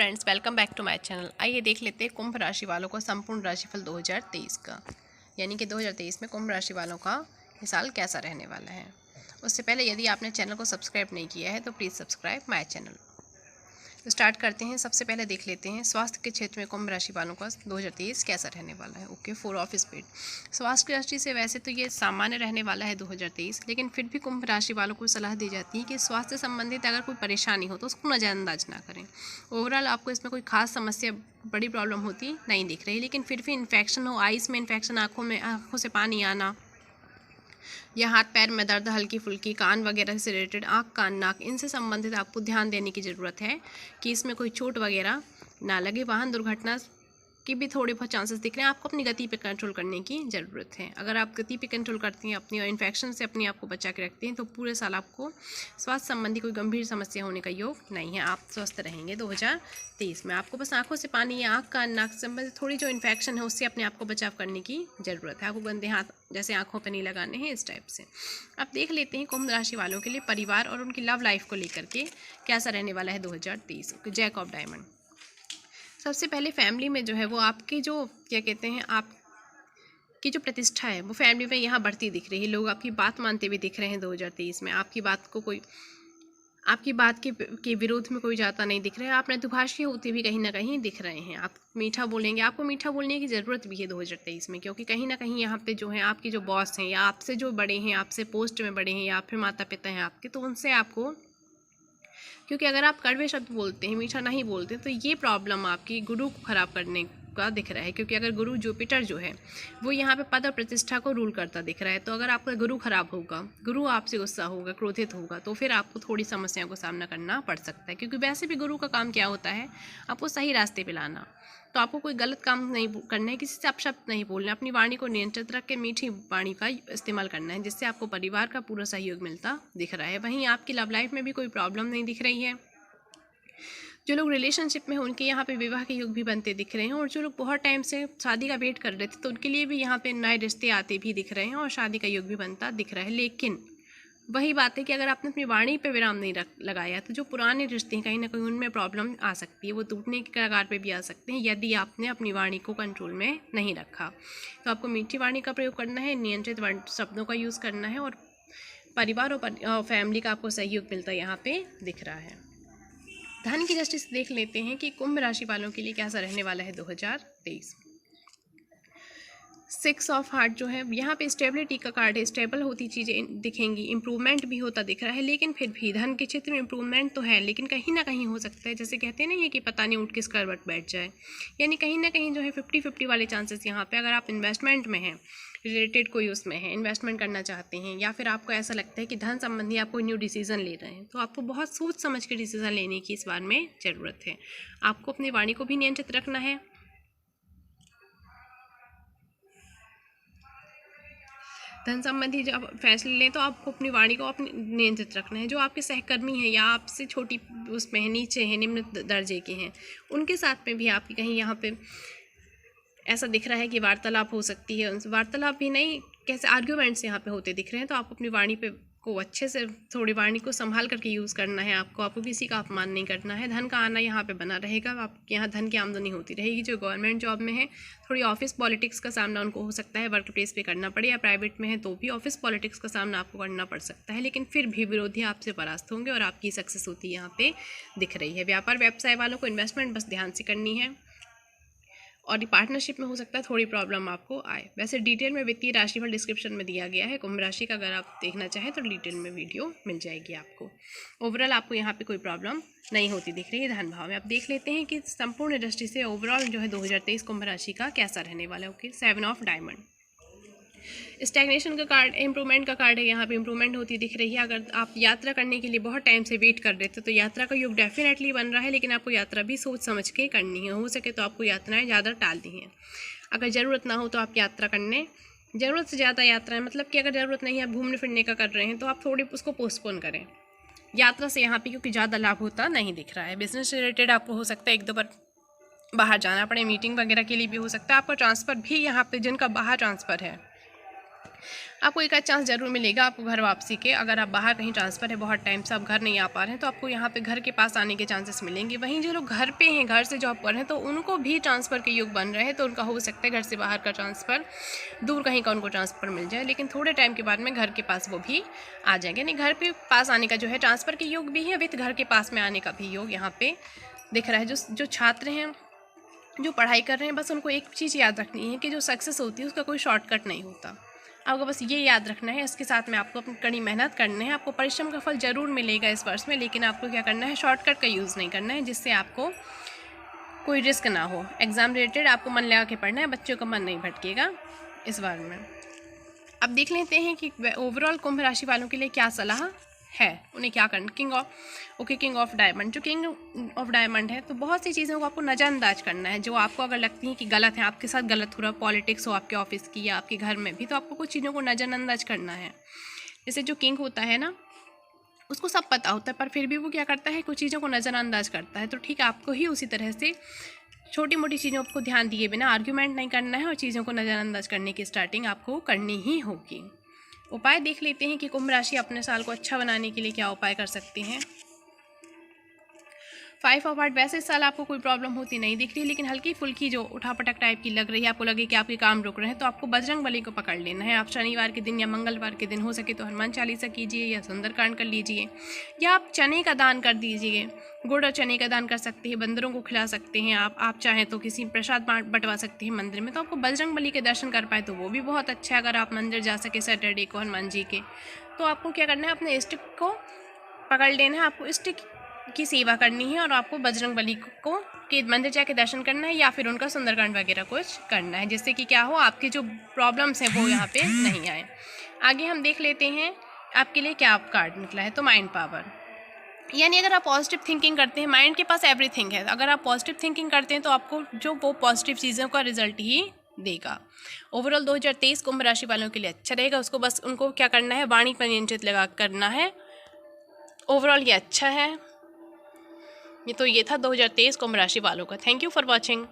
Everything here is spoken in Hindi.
Friends, welcome back to my channel. आइए देख लेते हैं कुंभ राशि वालों को संपूर्ण राशिफल 2023 का, यानी कि 2023 में कुंभ राशि वालों का ये साल कैसा रहने वाला है। उससे पहले यदि आपने चैनल को सब्सक्राइब नहीं किया है तो प्लीज़ सब्सक्राइब माय चैनल। तो स्टार्ट करते हैं। सबसे पहले देख लेते हैं स्वास्थ्य के क्षेत्र में कुंभ राशि वालों का 2023 कैसा रहने वाला है। Okay, 4 of spade. स्वास्थ्य की दृष्टि से वैसे तो ये सामान्य रहने वाला है 2023, लेकिन फिर भी कुंभ राशि वालों को सलाह दी जाती है कि स्वास्थ्य संबंधित अगर कोई परेशानी हो तो उसको नज़रअंदाज ना करें। ओवरऑल आपको इसमें कोई खास समस्या, बड़ी प्रॉब्लम होती नहीं दिख रही, लेकिन फिर भी इन्फेक्शन हो, आइज़ में इन्फेक्शन, आँखों से पानी आना या हाथ पैर में दर्द, हल्की फुल्की, कान वगैरह से रिलेटेड, आँख कान नाक इनसे संबंधित आपको ध्यान देने की ज़रूरत है कि इसमें कोई चोट वगैरह ना लगे। वाहन दुर्घटना की भी थोड़े बहुत चांसेस दिख रहे हैं। आपको अपनी गति पे कंट्रोल करने की ज़रूरत है। अगर आप गति पे कंट्रोल करती हैं, अपनी इन्फेक्शन से अपने आप को बचा के रखते हैं, तो पूरे साल आपको स्वास्थ्य संबंधी कोई गंभीर समस्या होने का योग नहीं है। आप स्वस्थ रहेंगे 2023 में। आपको बस आंखों से पानी या आँख कान नाक से संबंधित थोड़ी जो इन्फेक्शन है उससे अपने आप को बचाव करने की ज़रूरत है। आपको गंदे हाथ जैसे आँखों पर नहीं लगाने हैं, इस टाइप से। अब देख लेते हैं कुंभ राशि वालों के लिए परिवार और उनकी लव लाइफ को लेकर के कैसा रहने वाला है 2023। Jack of diamond. सबसे पहले फैमिली में जो है वो आपकी जो क्या कहते हैं, आपकी जो प्रतिष्ठा है वो फैमिली में यहाँ बढ़ती दिख रही है। लोग आपकी बात मानते हुए दिख रहे हैं 2023 में। आपकी बात के विरोध में कोई जाता नहीं दिख रहा है। आप मृदुभाषी होते भी कहीं ना कहीं दिख रहे हैं। आप मीठा बोलेंगे, आपको मीठा बोलने की ज़रूरत भी है 2023 में, क्योंकि कहीं ना कहीं यहाँ पे जो है आपके जो बॉस हैं या आपसे जो बड़े हैं, आपसे पोस्ट में बड़े हैं या फिर माता पिता हैं आपके, तो उनसे आपको, क्योंकि अगर आप कड़वे शब्द बोलते हैं, मीठा नहीं बोलते, तो ये प्रॉब्लम आपकी गुरु को ख़राब करने का दिख रहा है। क्योंकि अगर गुरु जुपिटर जो है वो यहाँ पे पद और प्रतिष्ठा को रूल करता दिख रहा है, तो अगर आपका गुरु खराब होगा, गुरु आपसे गुस्सा होगा, क्रोधित होगा, तो फिर आपको थोड़ी समस्याओं का सामना करना पड़ सकता है। क्योंकि वैसे भी गुरु का काम क्या होता है, आपको सही रास्ते पे लाना। तो आपको कोई गलत काम नहीं करना है, किसी से अपशब्द नहीं बोलना, अपनी वाणी को नियंत्रित रख के मीठी वाणी का इस्तेमाल करना है, जिससे आपको परिवार का पूरा सहयोग मिलता दिख रहा है। वहीं आपकी लव लाइफ में भी कोई प्रॉब्लम नहीं दिख रही है। जो लोग रिलेशनशिप में हैं उनके यहाँ पे विवाह के योग भी बनते दिख रहे हैं, और जो लोग बहुत टाइम से शादी का वेट कर रहे थे तो उनके लिए भी यहाँ पे नए रिश्ते आते भी दिख रहे हैं और शादी का योग भी बनता दिख रहा है। लेकिन वही बात है कि अगर आपने अपनी वाणी पे विराम नहीं लगाया तो जो पुराने रिश्ते हैं कहीं ना कहीं उनमें प्रॉब्लम आ सकती है, वो टूटने के कगार पे भी आ सकते हैं यदि आपने अपनी वाणी को कंट्रोल में नहीं रखा। तो आपको मीठी वाणी का प्रयोग करना है, नियंत्रित शब्दों का यूज़ करना है, और परिवार और फैमिली का आपको सहयोग मिलता यहाँ पे दिख रहा है। धन की दृष्टि से देख लेते हैं कि कुंभ राशि वालों के लिए कैसा रहने वाला है 2023। 6 ऑफ हार्ट जो है यहाँ पे स्टेबिलिटी का कार्ड है। स्टेबल होती चीज़ें दिखेंगी, इंप्रूवमेंट भी होता दिख रहा है, लेकिन फिर भी धन के क्षेत्र में इंप्रूवमेंट तो है, लेकिन कहीं ना कहीं हो सकता है, जैसे कहते हैं ना ये कि पता नहीं उठ किस करवट बैठ जाए, यानी कहीं ना कहीं जो है 50-50 वाले चांसेस यहाँ पे। अगर आप इन्वेस्टमेंट में हैं, रिलेटेड कोई उसमें है, इन्वेस्टमेंट करना चाहते हैं, या फिर आपको ऐसा लगता है कि धन संबंधी आप कोई न्यू डिसीजन ले रहे हैं, तो आपको बहुत सोच समझ के डिसीजन लेने की इस बार में ज़रूरत है। आपको अपनी वाणी को भी नियंत्रित रखना है। धन संबंधी जब फैसले लें तो आपको अपनी वाणी को अपने नियंत्रित रखना है। जो आपके सहकर्मी हैं या आपसे छोटी उसमें हैं, नीचे हैं, निम्न दर्जे के हैं, उनके साथ में भी आपकी कहीं यहाँ पे ऐसा दिख रहा है कि वार्तालाप हो सकती है। उनसे वार्तालाप भी नहीं, कैसे आर्ग्यूमेंट्स यहाँ पे होते दिख रहे हैं, तो आपको अपनी वाणी पे को अच्छे से, थोड़ी वाणी को संभाल करके यूज़ करना है। आपको किसी का अपमान नहीं करना है। धन का आना यहाँ पे बना रहेगा, आपके यहाँ धन की आमदनी होती रहेगी। जो गवर्नमेंट जॉब में है, थोड़ी ऑफिस पॉलिटिक्स का सामना उनको हो सकता है, वर्क प्लेस पे करना पड़े, या प्राइवेट में है तो भी ऑफिस पॉलिटिक्स का सामना आपको करना पड़ सकता है, लेकिन फिर भी विरोधी आपसे परास्त होंगे और आपकी सक्सेस होती यहाँ पे दिख रही है। व्यापार व्यवसाय वालों को इन्वेस्टमेंट बस ध्यान से करनी है, और पार्टनरशिप में हो सकता है थोड़ी प्रॉब्लम आपको आए। वैसे डिटेल में वित्तीय राशिफल डिस्क्रिप्शन में दिया गया है कुंभ राशि का, अगर आप देखना चाहें तो डिटेल में वीडियो मिल जाएगी आपको। ओवरऑल आपको यहाँ पे कोई प्रॉब्लम नहीं होती दिख रही है धन भाव में। अब देख लेते हैं कि संपूर्ण दृष्टि से ओवरऑल जो है 2023 कुंभ राशि का कैसा रहने वाला है। Okay, 7 of diamond. स्टैग्नेशन का कार्ड, इंप्रूवमेंट का कार्ड है। यहाँ पे इंप्रूवमेंट होती दिख रही है। अगर आप यात्रा करने के लिए बहुत टाइम से वेट कर रहे थे तो यात्रा का योग डेफिनेटली बन रहा है, लेकिन आपको यात्रा भी सोच समझ के करनी है। हो सके तो आपको यात्राएं ज़्यादा टालनी हैं। अगर ज़रूरत ना हो तो आप यात्रा करने, ज़रूरत से ज़्यादा यात्राएं, मतलब कि अगर ज़रूरत नहीं है, आप घूमने फिरने का कर रहे हैं, तो आप थोड़ी उसको पोस्टपोन करें यात्रा से यहाँ पे, क्योंकि ज़्यादा लाभ होता नहीं दिख रहा है। बिजनेस से रिलेटेड आपको हो सकता है 1-2 बार बाहर जाना पड़े, मीटिंग वगैरह के लिए भी हो सकता है। आपका ट्रांसफ़र भी यहाँ पे, जिनका बाहर ट्रांसफ़र है आपको एक आध चांस ज़रूर मिलेगा आपको घर वापसी के। अगर आप बाहर कहीं ट्रांसफ़र है, बहुत टाइम से आप घर नहीं आ पा रहे हैं, तो आपको यहाँ पे घर के पास आने के चांसेस मिलेंगे। वहीं जो लोग घर पे हैं, घर से जॉब कर रहे हैं, तो उनको भी ट्रांसफ़र के योग बन रहे हैं, तो उनका हो सकता है घर से बाहर का ट्रांसफ़र, दूर कहीं का उनको ट्रांसफ़र मिल जाए। लेकिन थोड़े टाइम के बाद में घर के पास वो भी आ जाएंगे। यानी घर पे पास आने का जो है ट्रांसफ़र के योग भी है, विथ घर के पास में आने का भी योग यहाँ पे दिख रहा है। जो छात्र हैं, जो पढ़ाई कर रहे हैं, बस उनको एक चीज़ याद रखनी है कि जो सक्सेस होती है उसका कोई शॉर्टकट नहीं होता। आपको बस ये याद रखना है। इसके साथ में आपको अपनी कड़ी मेहनत करनी है। आपको परिश्रम का फल ज़रूर मिलेगा इस वर्ष में, लेकिन आपको क्या करना है, शॉर्टकट का यूज़ नहीं करना है, जिससे आपको कोई रिस्क ना हो। एग्ज़ाम रिलेटेड आपको मन लगा के पढ़ना है, बच्चों का मन नहीं भटकेगा इस बार में। अब देख लेते हैं कि ओवरऑल कुंभ राशि वालों के लिए क्या सलाह है, उन्हें क्या करना। किंग ऑफ डायमंड, जो किंग ऑफ डायमंड है, तो बहुत सी चीज़ों को आपको नज़रअंदाज करना है जो आपको अगर लगती है कि गलत है, आपके साथ गलत हो रहा है, पॉलिटिक्स हो आपके ऑफिस की या आपके घर में भी, तो आपको कुछ चीज़ों को नज़रअंदाज करना है। जैसे जो किंग होता है ना, उसको सब पता होता है, पर फिर भी वो क्या करता है, कुछ चीज़ों को नज़रअंदाज करता है। तो ठीक है, आपको ही उसी तरह से छोटी मोटी चीज़ों को ध्यान दिए बिना आर्ग्यूमेंट नहीं करना है, और चीज़ों को नज़रअंदाज करने की स्टार्टिंग आपको करनी ही होगी। उपाय देख लेते हैं कि कुंभ राशि अपने साल को अच्छा बनाने के लिए क्या उपाय कर सकते हैं। 5 ऑफ हार्ट, वैसे इस साल आपको कोई प्रॉब्लम होती नहीं दिख रही, लेकिन हल्की फुल्की जो उठापटक टाइप की लग रही है, आपको लगे कि आपके काम रुक रहे हैं, तो आपको बजरंग बली को पकड़ लेना है। आप शनिवार के दिन या मंगलवार के दिन हो सके तो हनुमान चालीसा कीजिए या सुंदरकांड कर लीजिए, या आप चने का दान कर दीजिए। गुड़ और चने का दान कर सकते हैं, बंदरों को खिला सकते हैं। आप चाहें तो किसी प्रसाद बंटवा सकते हैं मंदिर में। तो आपको बजरंग बली के दर्शन कर पाए तो वो भी बहुत अच्छा है। अगर आप मंदिर जा सके सैटरडे को हनुमान जी के, तो आपको क्या करना है, अपने स्टिक को पकड़ लेना है, आपको स्टिक की सेवा करनी है, और आपको बजरंग बली को के मंदिर जाके दर्शन करना है, या फिर उनका सुंदरकांड वगैरह कुछ करना है, जिससे कि क्या हो, आपके जो प्रॉब्लम्स हैं वो यहाँ पे नहीं आए। आगे हम देख लेते हैं आपके लिए क्या कार्ड निकला है। तो माइंड पावर, यानी अगर आप पॉजिटिव थिंकिंग करते हैं, माइंड के पास एवरीथिंग है। अगर आप पॉजिटिव थिंकिंग करते हैं तो आपको जो वो पॉजिटिव चीज़ों का रिजल्ट ही देगा। ओवरऑल 2023 कुंभ राशि वालों के लिए अच्छा रहेगा। उसको बस उनको क्या करना है, वाणी पर नियंत्रित लगा करना है। ओवरऑल ये अच्छा है। ये था 2023 कुंभ राशि वालों का। Thank you for watching.